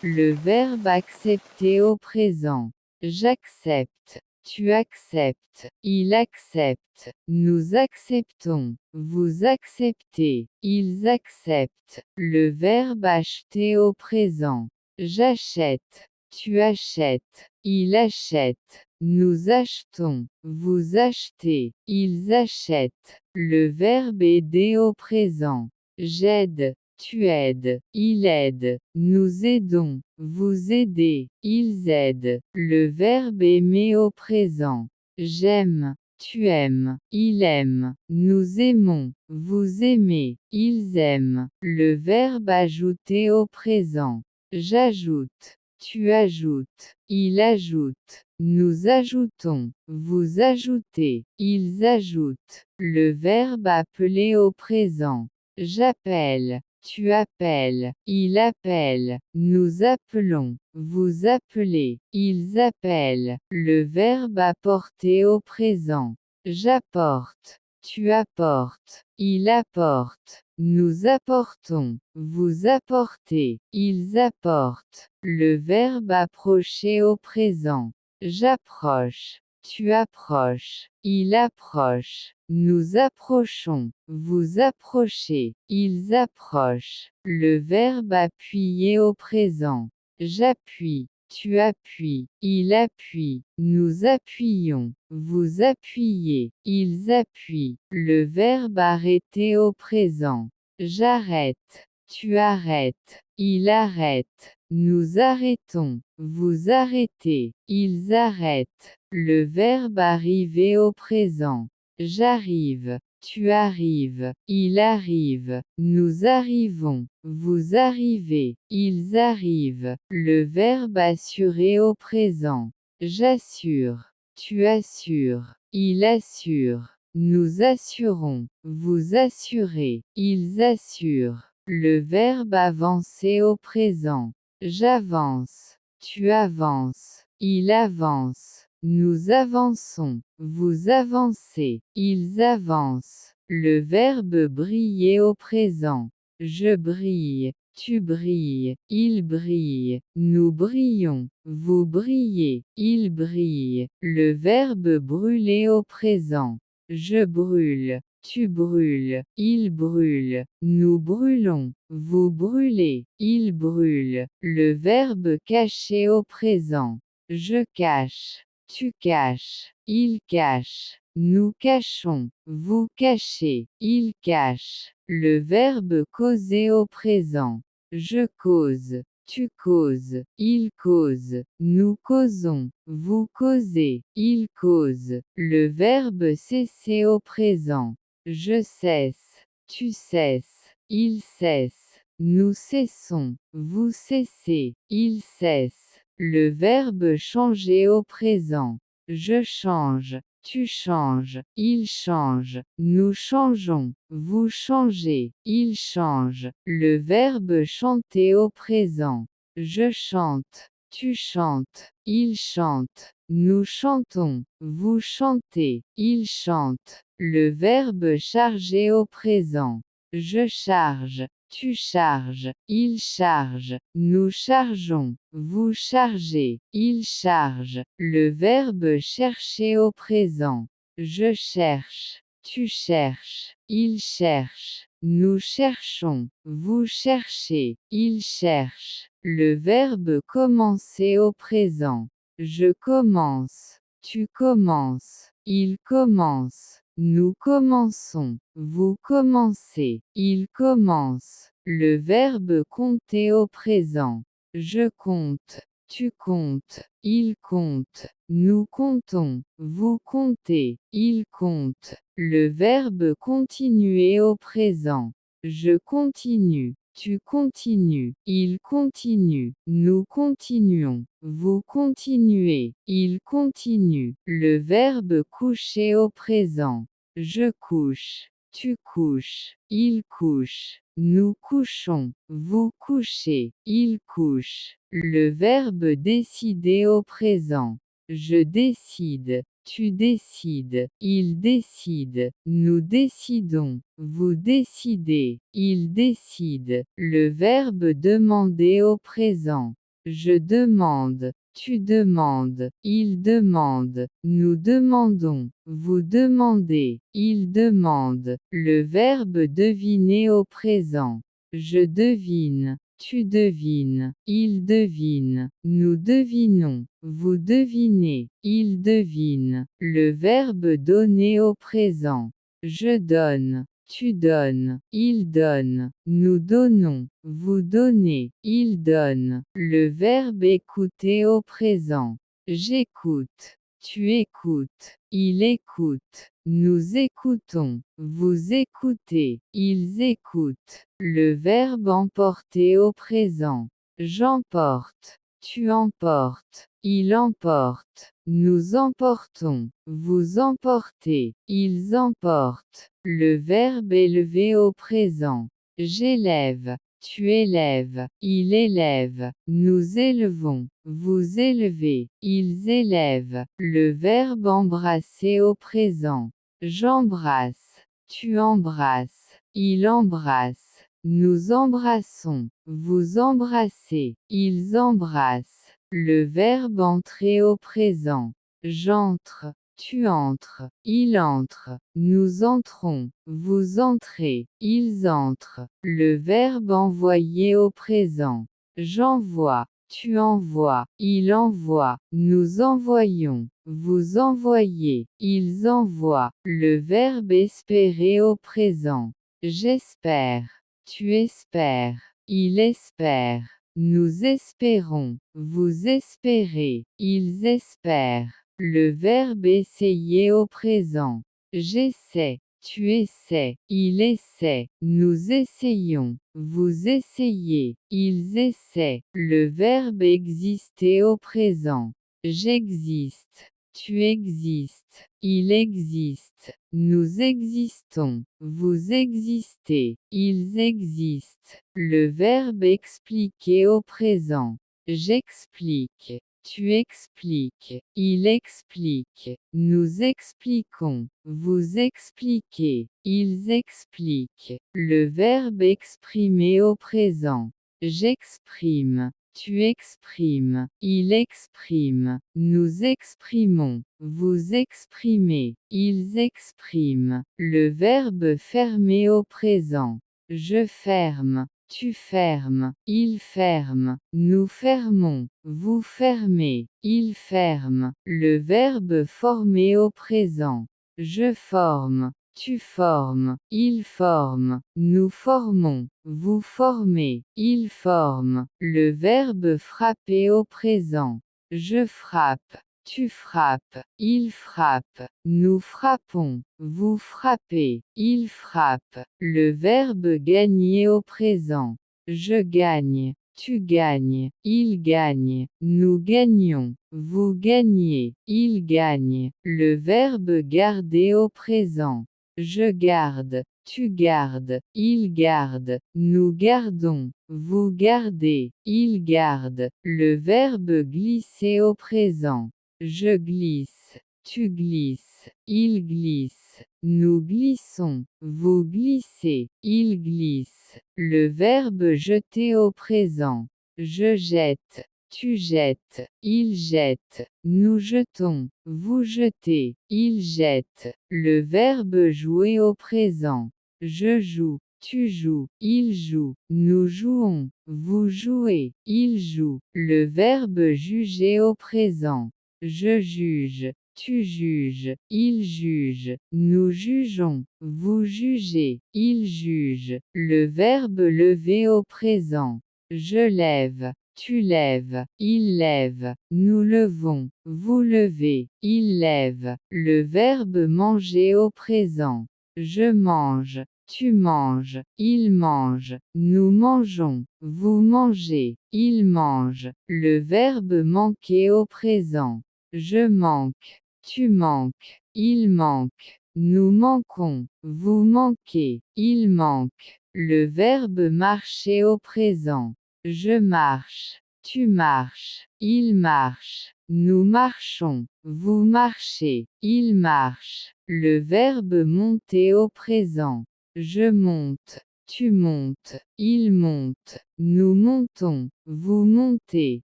Le verbe accepter au présent. J'accepte. Tu acceptes. Il accepte. Nous acceptons. Vous acceptez. Ils acceptent. Le verbe acheter au présent. J'achète. Tu achètes. Il achète. Nous achetons. Vous achetez. Ils achètent. Le verbe aider au présent. J'aide. Tu aides. Il aide. Nous aidons. Vous aidez. Ils aident. Le verbe aimer au présent. J'aime. Tu aimes. Il aime. Nous aimons. Vous aimez. Ils aiment. Le verbe ajouter au présent. J'ajoute. Tu ajoutes. Il ajoute. Nous ajoutons. Vous ajoutez. Ils ajoutent. Le verbe appeler au présent. J'appelle. Tu appelles. Il appelle. Nous appelons. Vous appelez. Ils appellent. Le verbe apporter au présent. J'apporte. Tu apportes. Il apporte. Nous apportons. Vous apportez. Ils apportent. Le verbe approcher au présent. J'approche. Tu approches. Il approche. Nous approchons. Vous approchez. Ils approchent. Le verbe appuyer au présent. J'appuie. Tu appuies. Il appuie. Nous appuyons. Vous appuyez. Ils appuient. Le verbe arrêter au présent. J'arrête. Tu arrêtes. Il arrête. Nous arrêtons. Vous arrêtez. Ils arrêtent. Le verbe arriver au présent. J'arrive. Tu arrives. Il arrive. Nous arrivons. Vous arrivez. Ils arrivent. Le verbe assurer au présent. J'assure. Tu assures. Il assure. Nous assurons. Vous assurez. Ils assurent. Le verbe avancer au présent. J'avance. Tu avances. Il avance. Nous avançons. Vous avancez. Ils avancent. Le verbe briller au présent. Je brille. Tu brilles. Il brille. Nous brillons. Vous brillez. Il brille. Le verbe brûler au présent. Je brûle. Tu brûles. Il brûle. Nous brûlons. Vous brûlez. Il brûle. Le verbe cacher au présent. Je cache. Tu caches. Il cache. Nous cachons. Vous cachez. Il cache. Le verbe causer au présent. Je cause. Tu causes. Il cause. Nous causons. Vous causez. Il cause. Le verbe cesser au présent. Je cesse. Tu cesses. Il cesse. Nous cessons. Vous cessez. Il cesse. Le verbe changer au présent. Je change. Tu changes. Il change. Nous changeons. Vous changez. Il change. Le verbe chanter au présent. Je chante. Tu chantes. Il chante. Nous chantons. Vous chantez. Il chante. Le verbe charger au présent. Je charge. Tu charges. Il charge. Nous chargeons. Vous chargez. Il charge. Le verbe chercher au présent. Je cherche. Tu cherches. Il cherche. Nous cherchons. Vous cherchez. Il cherche. Le verbe commencer au présent. Je commence. Tu commences. Il commence. Nous commençons. Vous commencez. Il commence. Le verbe compter au présent. Je compte. Tu comptes. Il compte. Nous comptons. Vous comptez. Il compte. Le verbe continuer au présent. Je continue. Tu continues. Il continue. Nous continuons. Vous continuez. Il continue. Le verbe coucher au présent. Je couche. Tu couches. Il couche. Nous couchons. Vous couchez. Il couche. Le verbe décider au présent. Je décide. Tu décides. Il décide. Nous décidons. Vous décidez. Il décide. Le verbe demander au présent. Je demande. Tu demandes. Il demande. Nous demandons. Vous demandez. Il demande. Le verbe deviner au présent. Je devine. Tu devines. Il devine. Nous devinons. Vous devinez. Il devine. Le verbe donner au présent. Je donne. Tu donnes. Il donne. Nous donnons. Vous donnez. Il donne. Le verbe écouter au présent. J'écoute. Tu écoutes. Il écoute. Nous écoutons. Vous écoutez. Ils écoutent. Le verbe emporter au présent. J'emporte. Tu emportes. Il emporte. Nous emportons. Vous emportez. Ils emportent. Le verbe élever au présent. J'élève. Tu élèves. Il élève. Nous élevons. Vous élevez. Ils élèvent. Le verbe embrasser au présent. J'embrasse. Tu embrasses. Il embrasse. Nous embrassons. Vous embrassez. Ils embrassent. Le verbe entrer au présent. J'entre. Tu entres. Il entre. Nous entrons. Vous entrez. Ils entrent. Le verbe envoyer au présent. J'envoie. Tu envoies. Il envoie. Nous envoyons. Vous envoyez. Ils envoient. Le verbe espérer au présent. J'espère. Tu espères. Il espère. Nous espérons. Vous espérez. Ils espèrent. Le verbe essayer au présent. J'essaie. Tu essaies. Il essaie. Nous essayons. Vous essayez. Ils essaient. Le verbe exister au présent. J'existe. Tu existes. Il existe. Nous existons. Vous existez. Ils existent. Le verbe expliquer au présent. J'explique. Tu expliques. Il explique. Nous expliquons. Vous expliquez. Ils expliquent. Le verbe exprimer au présent. J'exprime. Tu exprimes. Il exprime. Nous exprimons. Vous exprimez. Ils expriment. Le verbe fermer au présent. Je ferme. Tu fermes. Il ferme. Nous fermons. Vous fermez. Il ferme. Le verbe former au présent. Je forme. Tu formes. Il forme. Nous formons. Vous formez. Il forme. Le verbe frapper au présent. Je frappe. Tu frappes. Il frappe. Nous frappons. Vous frappez. Il frappe. Le verbe gagner au présent. Je gagne. Tu gagnes. Il gagne. Nous gagnons. Vous gagnez. Il gagne. Le verbe garder au présent. Je garde. Tu gardes. Il garde. Nous gardons. Vous gardez. Il garde. Le verbe glisser au présent. Je glisse. Tu glisses. Il glisse. Nous glissons. Vous glissez. Il glisse. Le verbe jeter au présent. Je jette. Tu jettes. Il jette. Nous jetons. Vous jetez. Il jette. Le verbe jouer au présent. Je joue. Tu joues. Il joue. Nous jouons. Vous jouez. Il joue. Le verbe juger au présent. Je juge. Tu juges. Il juge. Nous jugeons. Vous jugez. Il juge. Le verbe lever au présent. Je lève. Tu lèves. Il lève. Nous levons. Vous levez. Il lève. Le verbe manger au présent. Je mange. Tu manges. Il mange. Nous mangeons. Vous mangez. Il mange. Le verbe manquer au présent. Je manque. Tu manques. Il manque. Nous manquons. Vous manquez. Il manque. Le verbe marcher au présent. Je marche. Tu marches. Il marche. Nous marchons. Vous marchez. Il marche. Le verbe monter au présent. Je monte. Tu montes, il monte, nous montons, vous montez,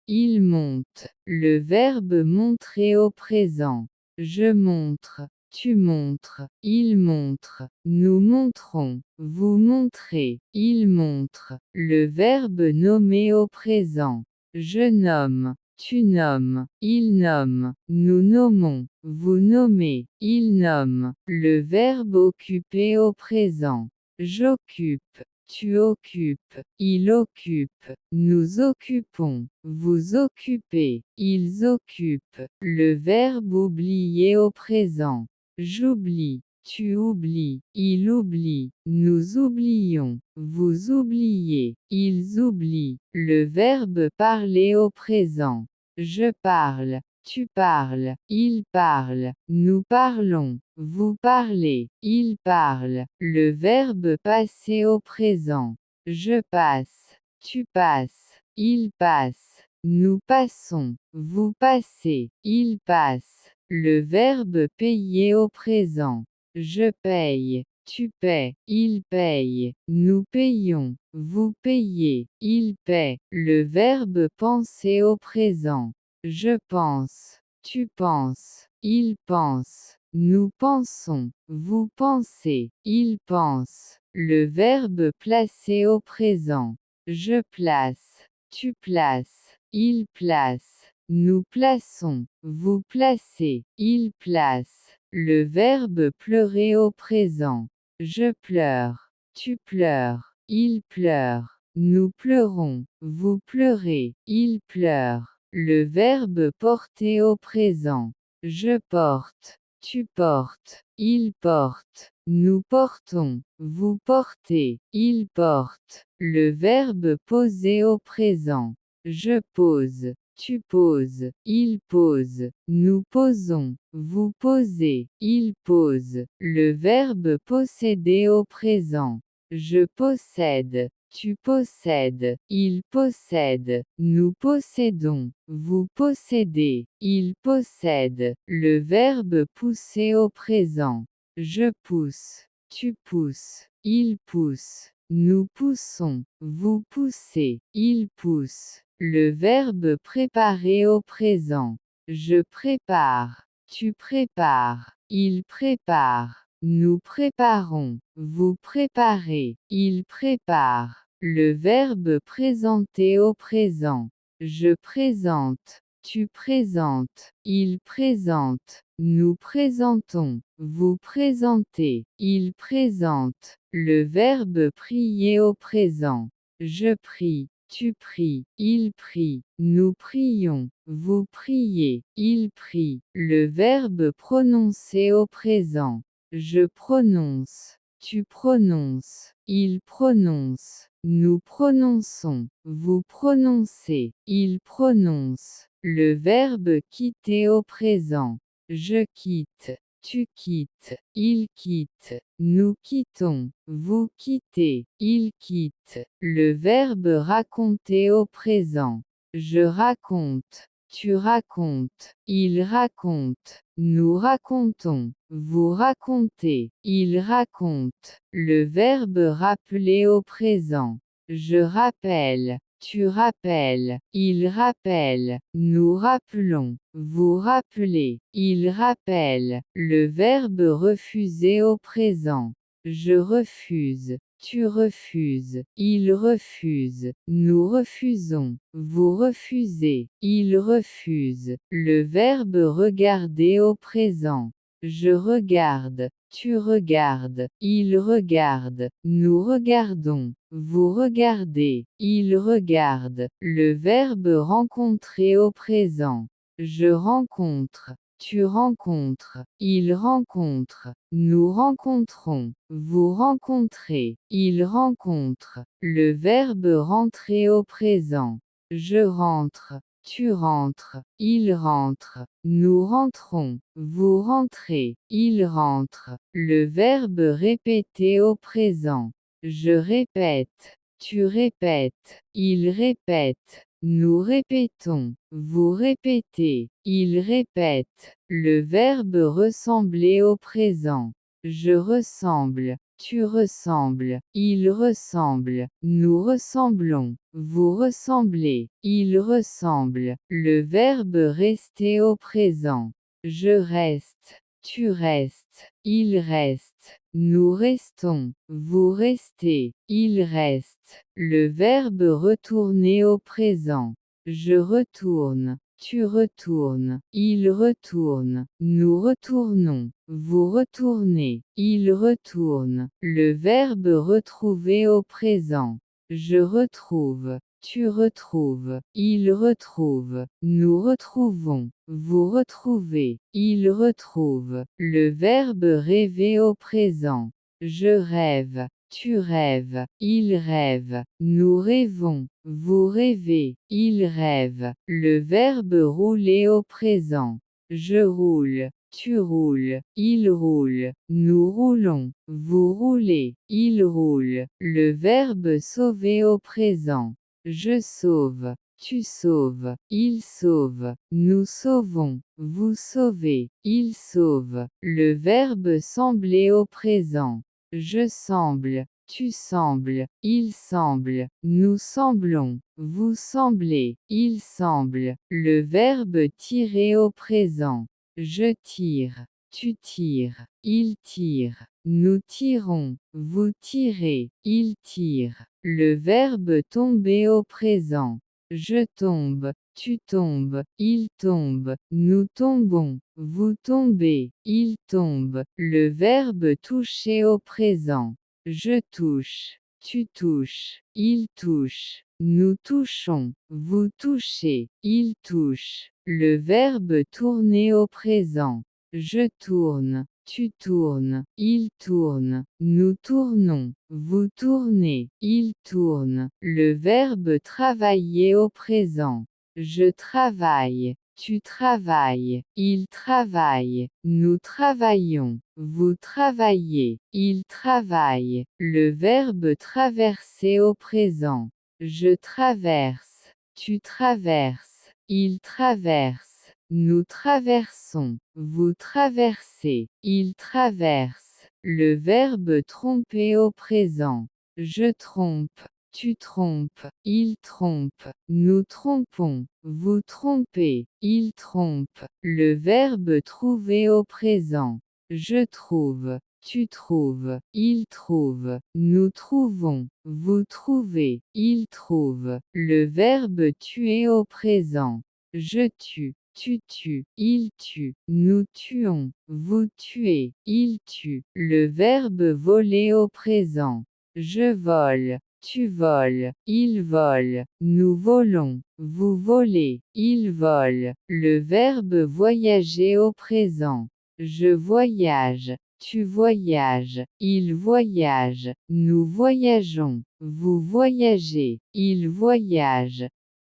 il monte. Le verbe montrer au présent. Je montre, tu montres, il montre, nous montrons, vous montrez, il montre. Le verbe nommer au présent. Je nomme, tu nommes, il nomme, nous nommons, vous nommez, il nomme. Le verbe occuper au présent. J'occupe, tu occupes, il occupe, nous occupons, vous occupez, ils occupent. Le verbe oublier au présent. J'oublie, tu oublies, il oublie, nous oublions, vous oubliez, ils oublient. Le verbe parler au présent. Je parle, tu parles, il parle, nous parlons, vous parlez, il parle. Le verbe passer au présent. Je passe, tu passes, il passe, nous passons, vous passez, il passe. Le verbe payer au présent. Je paye, tu paies, il paye, nous payons, vous payez, il paie. Le verbe penser au présent. Je pense, tu penses, il pense, nous pensons, vous pensez, il pense. Le verbe placer au présent. Je place, tu places, il place, nous plaçons, vous placez, il place. Le verbe pleurer au présent. Je pleure, tu pleures, il pleure, nous pleurons, vous pleurez, il pleure. Le verbe porter au présent. Je porte, tu portes, il porte, nous portons, vous portez, il porte. Le verbe poser au présent. Je pose, tu poses, il pose, nous posons, vous posez, il pose. Le verbe posséder au présent. Je possède, tu possèdes, il possède, nous possédons, vous possédez, il possède. Le verbe pousser au présent. Je pousse, tu pousses, il pousse, nous poussons, vous poussez, il pousse. Le verbe préparer au présent. Je prépare, tu prépares, il prépare, nous préparons, vous préparez, il prépare. Le verbe présenter au présent. Je présente, tu présentes, il présente, nous présentons, vous présentez, il présente. Le verbe prier au présent. Je prie, tu pries, il prie, nous prions, vous priez, il prie. Le verbe prononcer au présent. Je prononce, tu prononces, il prononce, nous prononçons, vous prononcez, il prononce. Le verbe quitter au présent. Je quitte, tu quittes, il quitte, nous quittons, vous quittez, il quitte. Le verbe raconter au présent. Je raconte, tu racontes, il raconte, nous racontons, vous racontez, il raconte. Le verbe rappeler au présent. Je rappelle, tu rappelles, il rappelle, nous rappelons, vous rappelez, il rappelle. Le verbe refuser au présent. Je refuse, tu refuses, il refuse, nous refusons, vous refusez, il refuse. Le verbe regarder au présent. Je regarde, tu regardes, il regarde, nous regardons, vous regardez, il regarde. Le verbe rencontrer au présent. Je rencontre, tu rencontres, il rencontre, nous rencontrons, vous rencontrez, il rencontre. Le verbe rentrer au présent. Je rentre, tu rentres, il rentre, nous rentrons, vous rentrez, il rentre. Le verbe répéter au présent. Je répète, tu répètes, il répète, nous répétons, vous répétez, il répète. Le verbe ressembler au présent. Je ressemble, Tu ressembles. Il ressemble. Nous ressemblons. Vous ressemblez. Il ressemble. Le verbe rester au présent. Je reste. Tu restes. Il reste. Nous restons. Vous restez. Il reste. Le verbe retourner au présent. Je retourne. Tu retournes. Il retourne. Nous retournons. Vous retournez. Il retourne. Le verbe retrouver au présent. Je retrouve. Tu retrouves. Il retrouve. Nous retrouvons. Vous retrouvez. Il retrouve. Le verbe rêver au présent. Je rêve. Tu rêves. Il rêve. Nous rêvons. Vous rêvez. Il rêve. Le verbe rouler au présent. Je roule. Tu roules. Il roule. Nous roulons. Vous roulez. Il roule. Le verbe sauver au présent. Je sauve. Tu sauves. Il sauve. Nous sauvons. Vous sauvez. Il sauve. Le verbe sembler au présent. Je semble. Tu sembles. Il semble. Nous semblons. Vous semblez. Il semble. Le verbe tirer au présent. Je tire. Tu tires. Il tire. Nous tirons. Vous tirez. Il tire. Le verbe tomber au présent. Je tombe. Tu tombes. Il tombe. Nous tombons. Vous tombez. Il tombe. Le verbe toucher au présent. Je touche. Tu touches. Il touche. Nous touchons. Vous touchez. Il touche. Le verbe tourner au présent. Je tourne. Tu tournes. Il tourne. Nous tournons. Vous tournez. Il tourne. Le verbe travailler au présent. Je travaille. Tu travailles. Il travaille. Nous travaillons. Vous travaillez. Il travaille. Le verbe traverser au présent. Je traverse. Tu traverses. Il traverse. Nous traversons. Vous traversez. Il traverse. Le verbe tromper au présent. Je trompe. Tu trompes. Il trompe. Nous trompons. Vous trompez. Il trompe. Le verbe trouver au présent. Je trouve. Tu trouves. Il trouve. Nous trouvons. Vous trouvez. Il trouve. Le verbe tuer au présent. Je tue. Tu tues. Il tue. Nous tuons. Vous tuez. Il tue. Le verbe voler au présent. Je vole. Tu voles. Il vole. Nous volons. Vous volez. Il vole. Le verbe voyager au présent. Je voyage. Tu voyages. Il voyage. Nous voyageons. Vous voyagez. Il voyage.